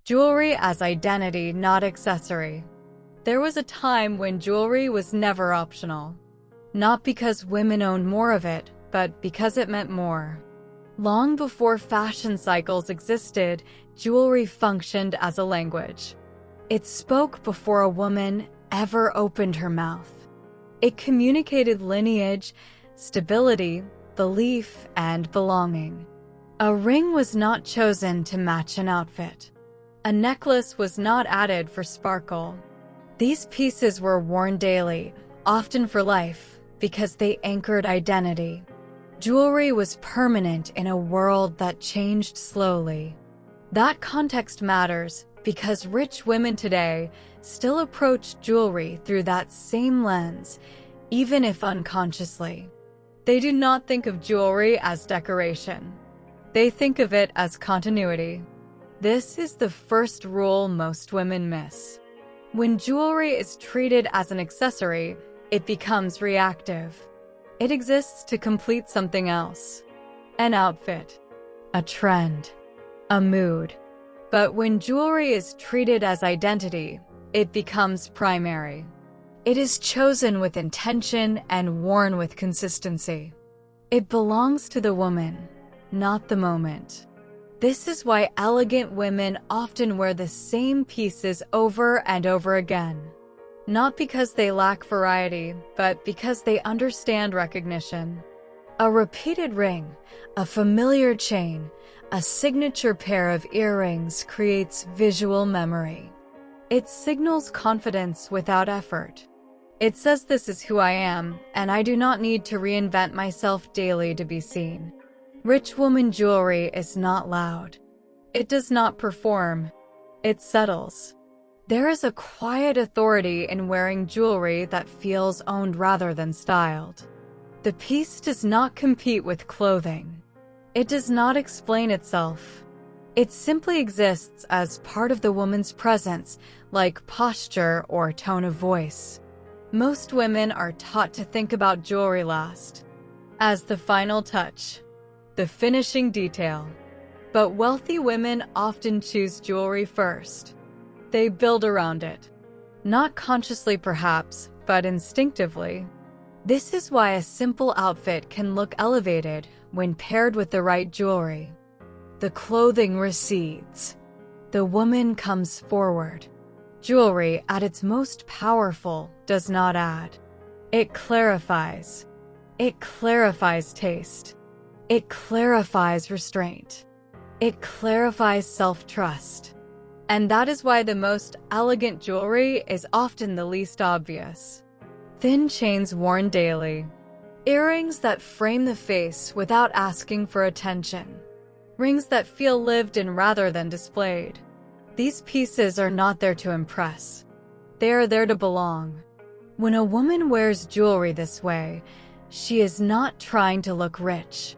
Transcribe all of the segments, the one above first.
Jewelry as identity, not accessory. There was a time when jewelry was never optional. Not because women owned more of it, but because it meant more. Long before fashion cycles existed, jewelry functioned as a language. It spoke before a woman ever opened her mouth. It communicated lineage, stability, belief, and belonging. A ring was not chosen to match an outfit. A necklace was not added for sparkle. These pieces were worn daily, often for life, because they anchored identity. Jewelry was permanent in a world that changed slowly. That context matters because rich women today still approach jewelry through that same lens, even if unconsciously. They do not think of jewelry as decoration. They think of it as continuity. This is the first rule most women miss. When jewelry is treated as an accessory, it becomes reactive. It exists to complete something else. An outfit, a trend, a mood. But when jewelry is treated as identity, it becomes primary. It is chosen with intention and worn with consistency. It belongs to the woman, not the moment. This is why elegant women often wear the same pieces over and over again. Not because they lack variety, but because they understand recognition. A repeated ring, a familiar chain, a signature pair of earrings creates visual memory. It signals confidence without effort. It says this is who I am, and I do not need to reinvent myself daily to be seen. Rich woman jewelry is not loud. It does not perform. It settles. There is a quiet authority in wearing jewelry that feels owned rather than styled. The piece does not compete with clothing. It does not explain itself. It simply exists as part of the woman's presence, like posture or tone of voice. Most women are taught to think about jewelry last, as the final touch, the finishing detail. But wealthy women often choose jewelry first. They build around it. Not consciously perhaps, but instinctively. This is why a simple outfit can look elevated when paired with the right jewelry. The clothing recedes. The woman comes forward. Jewelry, at its most powerful, does not add. It clarifies. It clarifies taste. It clarifies restraint. It clarifies self-trust. And that is why the most elegant jewelry is often the least obvious. Thin chains worn daily. Earrings that frame the face without asking for attention. Rings that feel lived in rather than displayed. These pieces are not there to impress. They are there to belong. When a woman wears jewelry this way, she is not trying to look rich.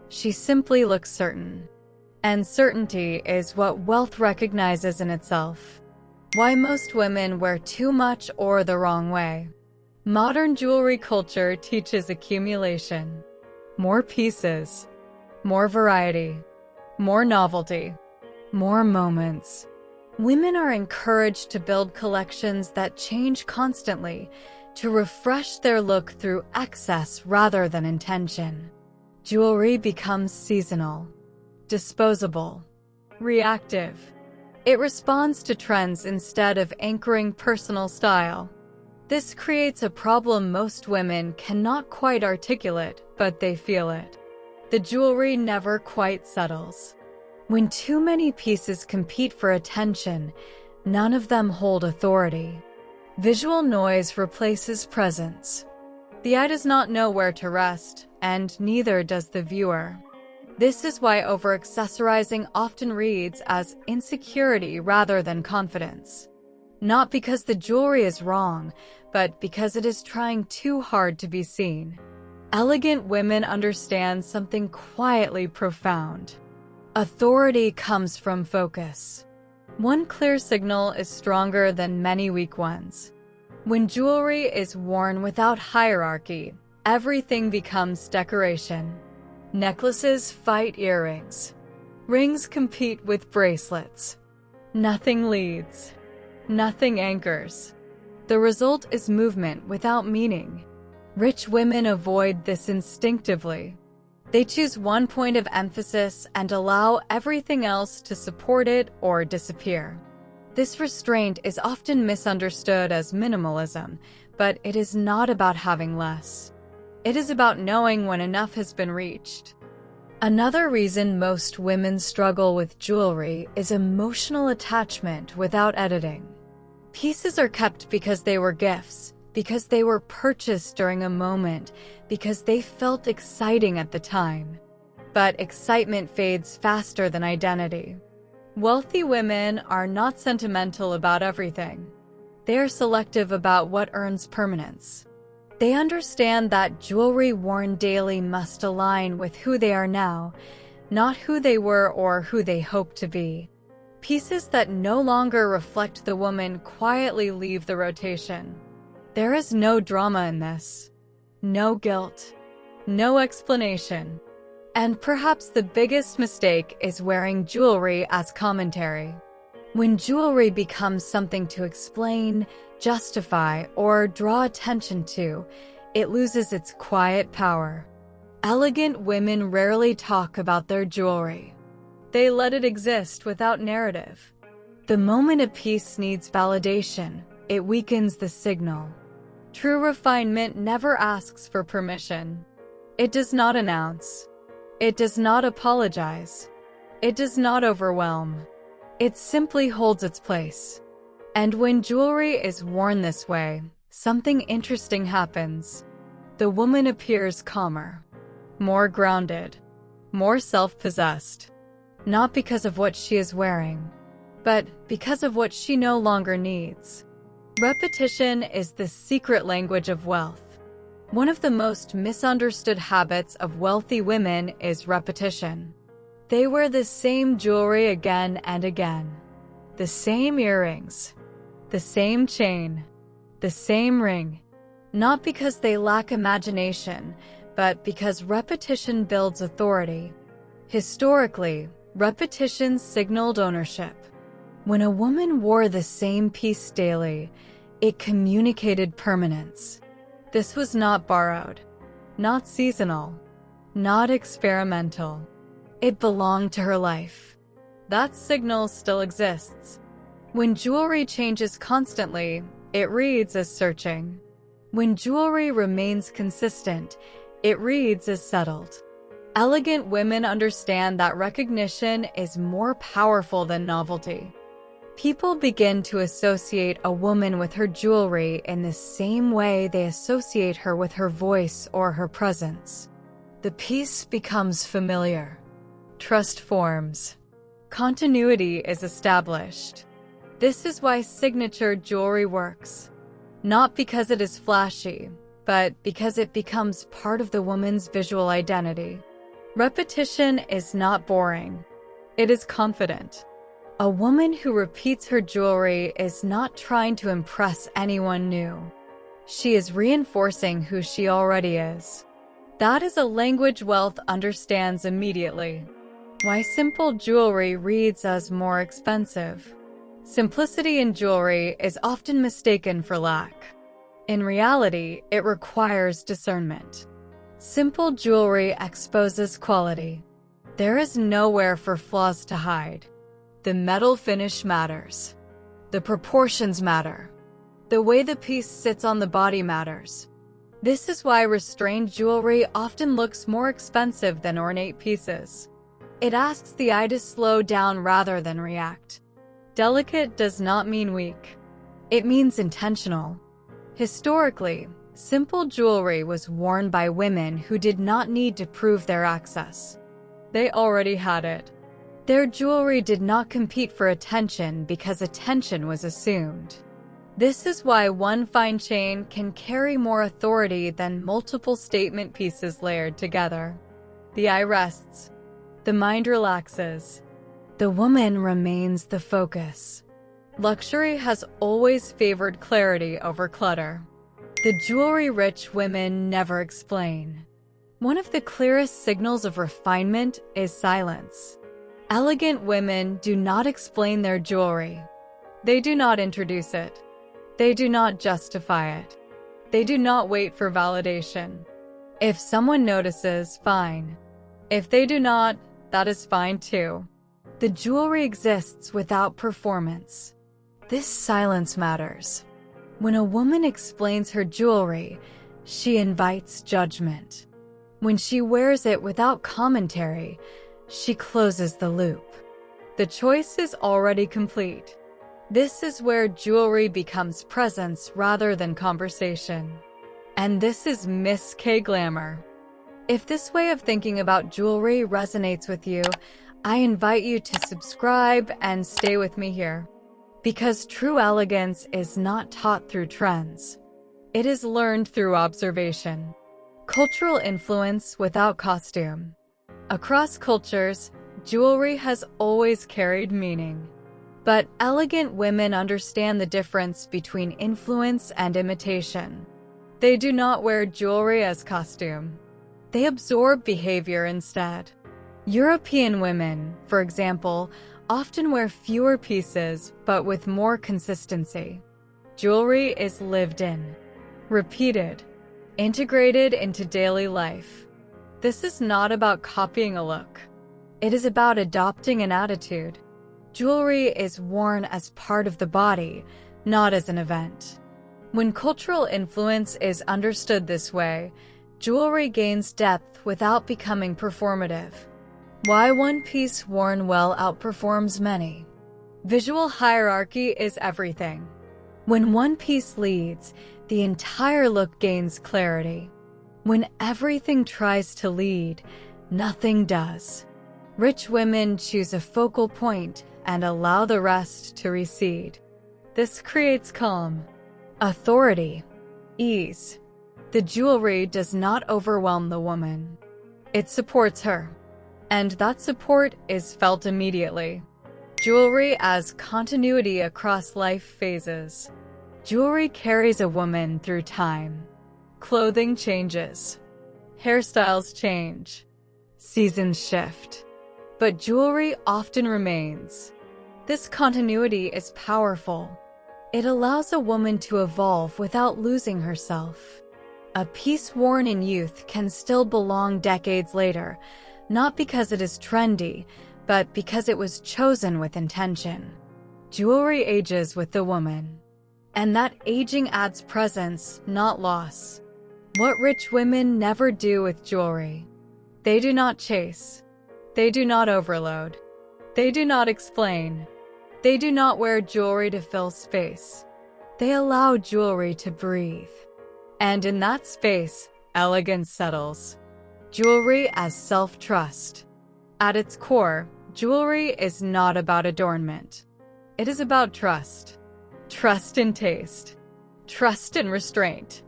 She simply looks certain. And certainty is what wealth recognizes in itself. Why most women wear too much or the wrong way. Modern jewelry culture teaches accumulation. More pieces. More variety. More novelty. More moments. Women are encouraged to build collections that change constantly, to refresh their look through excess rather than intention. Jewelry becomes seasonal, disposable, reactive. It responds to trends instead of anchoring personal style. This creates a problem most women cannot quite articulate, but they feel it. The jewelry never quite settles. When too many pieces compete for attention, none of them hold authority. Visual noise replaces presence. The eye does not know where to rest, and neither does the viewer. This is why over-accessorizing often reads as insecurity rather than confidence. Not because the jewelry is wrong, but because it is trying too hard to be seen. Elegant women understand something quietly profound. Authority comes from focus. One clear signal is stronger than many weak ones. When jewelry is worn without hierarchy, everything becomes decoration. Necklaces fight earrings. Rings compete with bracelets. Nothing leads. Nothing anchors. The result is movement without meaning. Rich women avoid this instinctively. They choose one point of emphasis and allow everything else to support it or disappear. This restraint is often misunderstood as minimalism, but it is not about having less. It is about knowing when enough has been reached. Another reason most women struggle with jewelry is emotional attachment without editing. Pieces are kept because they were gifts, because they were purchased during a moment, because they felt exciting at the time. But excitement fades faster than identity. Wealthy women are not sentimental about everything. They are selective about what earns permanence. They understand that jewelry worn daily must align with who they are now, not who they were or who they hope to be. Pieces that no longer reflect the woman quietly leave the rotation. There is no drama in this. No guilt. No explanation. And perhaps the biggest mistake is wearing jewelry as commentary. When jewelry becomes something to explain, justify, or draw attention to, it loses its quiet power. Elegant women rarely talk about their jewelry. They let it exist without narrative. The moment a piece needs validation, it weakens the signal. True refinement never asks for permission. It does not announce. It does not apologize. It does not overwhelm. It simply holds its place. And when jewelry is worn this way, something interesting happens. The woman appears calmer, more grounded, more self-possessed. Not because of what she is wearing, but because of what she no longer needs. Repetition is the secret language of wealth. One of the most misunderstood habits of wealthy women is repetition. They wear the same jewelry again and again. The same earrings, the same chain, the same ring. Not because they lack imagination, but because repetition builds authority. Historically, repetition signaled ownership. When a woman wore the same piece daily, it communicated permanence. This was not borrowed, not seasonal, not experimental. It belonged to her life. That signal still exists. When jewelry changes constantly, it reads as searching. When jewelry remains consistent, it reads as settled. Elegant women understand that recognition is more powerful than novelty. People begin to associate a woman with her jewelry in the same way they associate her with her voice or her presence. The piece becomes familiar. Trust forms. Continuity is established. This is why signature jewelry works. Not because it is flashy, but because it becomes part of the woman's visual identity. Repetition is not boring. It is confident. A woman who repeats her jewelry is not trying to impress anyone new. She is reinforcing who she already is. That is a language wealth understands immediately. Why simple jewelry reads as more expensive. Simplicity in jewelry is often mistaken for lack. In reality, it requires discernment. Simple jewelry exposes quality. There is nowhere for flaws to hide. The metal finish matters. The proportions matter. The way the piece sits on the body matters. This is why restrained jewelry often looks more expensive than ornate pieces. It asks the eye to slow down rather than react. Delicate does not mean weak. It means intentional. Historically, simple jewelry was worn by women who did not need to prove their access. They already had it. Their jewelry did not compete for attention because attention was assumed. This is why one fine chain can carry more authority than multiple statement pieces layered together. The eye rests. The mind relaxes. The woman remains the focus. Luxury has always favored clarity over clutter. The jewelry-rich women never explain. One of the clearest signals of refinement is silence. Elegant women do not explain their jewelry. They do not introduce it. They do not justify it. They do not wait for validation. If someone notices, fine. If they do not, that is fine too. The jewelry exists without performance. This silence matters. When a woman explains her jewelry, she invites judgment. When she wears it without commentary, she closes the loop. The choice is already complete. This is where jewelry becomes presence rather than conversation. And this is Miss K Glamour. If this way of thinking about jewelry resonates with you, I invite you to subscribe and stay with me here. Because true elegance is not taught through trends. It is learned through observation. Cultural influence without costume. Across cultures, jewelry has always carried meaning. But elegant women understand the difference between influence and imitation. They do not wear jewelry as costume. They absorb behavior instead. European women, for example, often wear fewer pieces but with more consistency. Jewelry is lived in, repeated, integrated into daily life. This is not about copying a look. It is about adopting an attitude. Jewelry is worn as part of the body, not as an event. When cultural influence is understood this way, jewelry gains depth without becoming performative. Why one piece worn well outperforms many. Visual hierarchy is everything. When one piece leads, the entire look gains clarity. When everything tries to lead, nothing does. Rich women choose a focal point and allow the rest to recede. This creates calm, authority, ease. The jewelry does not overwhelm the woman. It supports her. And that support is felt immediately. Jewelry as continuity across life phases. Jewelry carries a woman through time. Clothing changes. Hairstyles change. Seasons shift. But jewelry often remains. This continuity is powerful. It allows a woman to evolve without losing herself. A piece worn in youth can still belong decades later, not because it is trendy, but because it was chosen with intention. Jewelry ages with the woman. And that aging adds presence, not loss. What rich women never do with jewelry. They do not chase. They do not overload. They do not explain. They do not wear jewelry to fill space. They allow jewelry to breathe. And in that space, elegance settles. Jewelry as self-trust. At its core, jewelry is not about adornment. It is about trust. Trust in taste. Trust in restraint.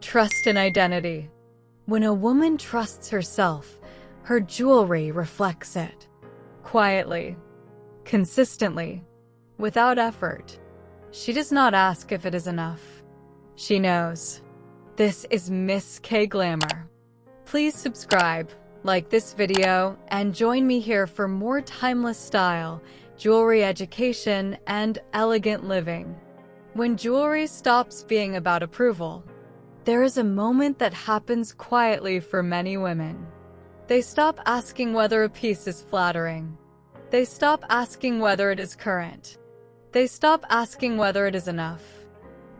Trust in identity. When a woman trusts herself, her jewelry reflects it. Quietly. Consistently. Without effort. She does not ask if it is enough. She knows. This is Miss K Glamour. Please subscribe, like this video, and join me here for more timeless style, jewelry education, and elegant living. When jewelry stops being about approval, there is a moment that happens quietly for many women. They stop asking whether a piece is flattering. They stop asking whether it is current. They stop asking whether it is enough.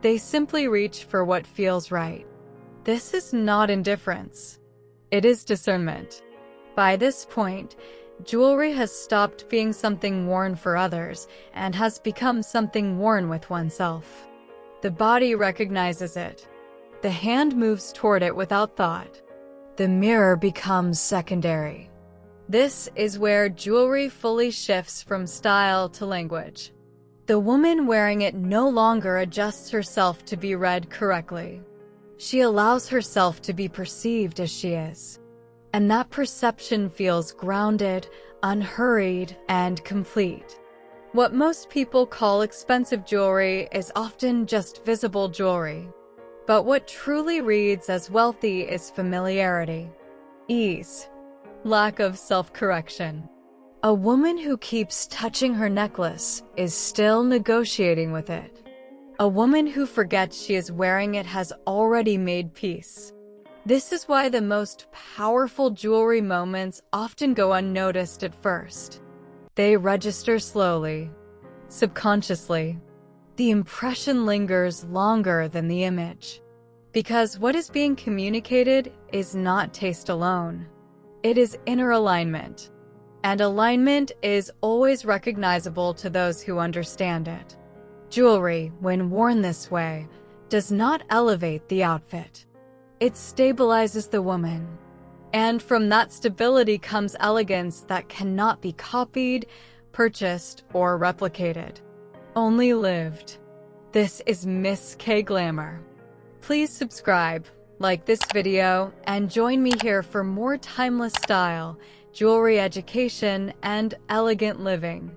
They simply reach for what feels right. This is not indifference. It is discernment. By this point, jewelry has stopped being something worn for others and has become something worn with oneself. The body recognizes it. The hand moves toward it without thought. The mirror becomes secondary. This is where jewelry fully shifts from style to language. The woman wearing it no longer adjusts herself to be read correctly. She allows herself to be perceived as she is. And that perception feels grounded, unhurried, and complete. What most people call expensive jewelry is often just visible jewelry. But what truly reads as wealthy is familiarity, ease, lack of self-correction. A woman who keeps touching her necklace is still negotiating with it. A woman who forgets she is wearing it has already made peace. This is why the most powerful jewelry moments often go unnoticed at first. They register slowly, subconsciously. The impression lingers longer than the image. Because what is being communicated is not taste alone. It is inner alignment. And alignment is always recognizable to those who understand it. Jewelry, when worn this way, does not elevate the outfit. It stabilizes the woman. And from that stability comes elegance that cannot be copied, purchased, or replicated. Only lived. This is Miss K Glamour. Please subscribe, like this video, and join me here for more timeless style, jewelry education, and elegant living.